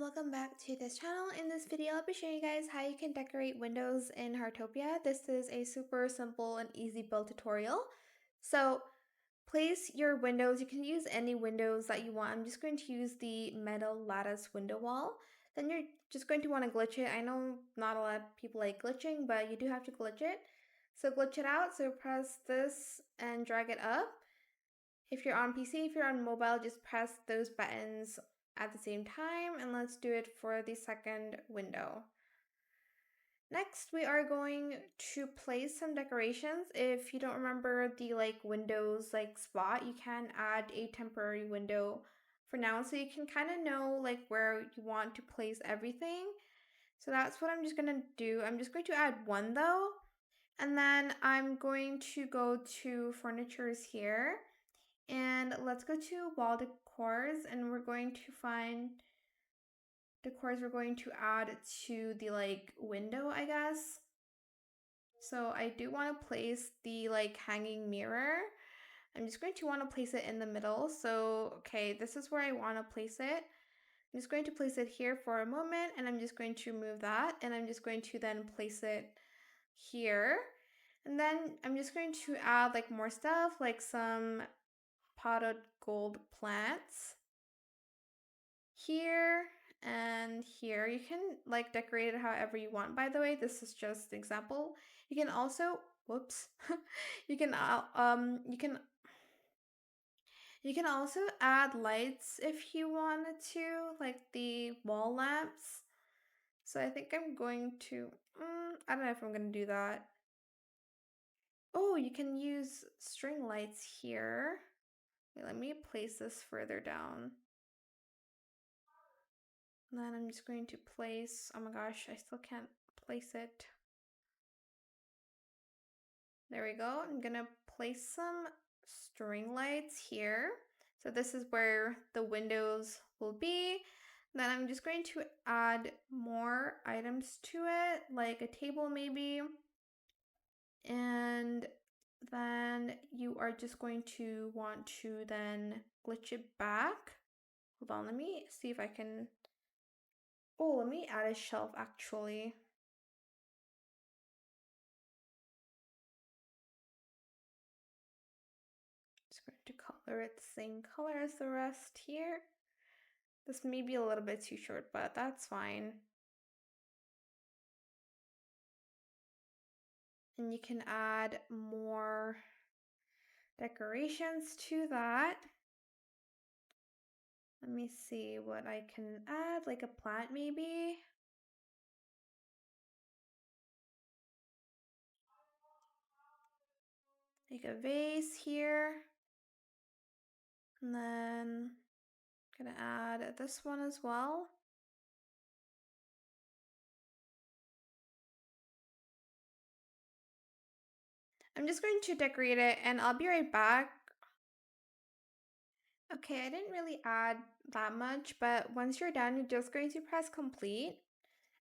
welcome back to this channel. In this video, I'll be showing you guys how you can decorate windows in Heartopia. This is a super simple and easy build tutorial. So place your windows. You can use any windows that you want. I'm just going to use the metal lattice window wall. Then you're just going to want to glitch it. I know not a lot of people like glitching, but you do have to glitch it. So glitch it out. So press this and drag it up. If you're on PC, if you're on mobile, just press those buttons at the same time, and let's do it for the second window. Next, we are going to place some decorations. If you don't remember the windows spot, you can add a temporary window for now so you can kind of know where you want to place everything. So that's what I'm just going to do. I'm just going to add one though, and then I'm going to go to furnitures here. And let's go to wall decors, and we're going to find decors we're going to add to the window, I guess. So I do want to place the hanging mirror. I'm just going to want to place it in the middle. So okay, this is where I want to place it. I'm just going to place it here for a moment, and I'm just going to remove that, and I'm just going to then place it here. And then I'm just going to add more stuff, like some potted gold plants here and here. You can decorate it however you want. By the way, this is just an example. You can also you can you can also add lights if you wanted to, like the wall lamps. So I think I'm going to I don't know if I'm going to do that. Oh, you can use string lights here. Wait, let me place this further down. And then I'm just going to place, oh my gosh, I still can't place it. There we go. I'm gonna place some string lights here. So this is where the windows will be. Then I'm just going to add more items to it, like a table maybe. And then you are just going to want to then glitch it back. Hold on, let me see if I can. Oh, let me add a shelf actually. Just going to color it the same color as the rest here. This may be a little bit too short, but that's fine. And you can add more decorations to that. Let me see what I can add, like a plant maybe. Like a vase here. And then I'm gonna add this one as well. I'm just going to decorate it and I'll be right back. Okay, I didn't really add that much, but once you're done, you're just going to press complete.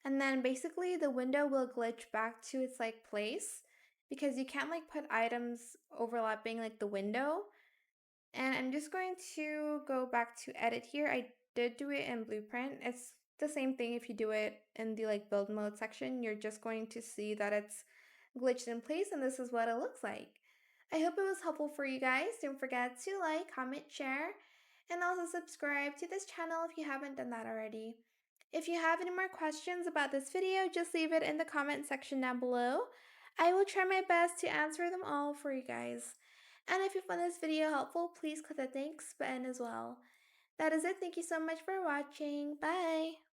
And then basically the window will glitch back to its place because you can't put items overlapping the window. And I'm just going to go back to edit here. I did do it in Blueprint. It's the same thing if you do it in the build mode section. You're just going to see that it's glitched in place, and this is what it looks like. I hope it was helpful for you guys. Don't forget to like, comment, share, and also subscribe to this channel if you haven't done that already. If you have any more questions about this video, just leave it in the comment section down below. I will try my best to answer them all for you guys. And if you found this video helpful, please click the thanks button as well. That is it. Thank you so much for watching. Bye!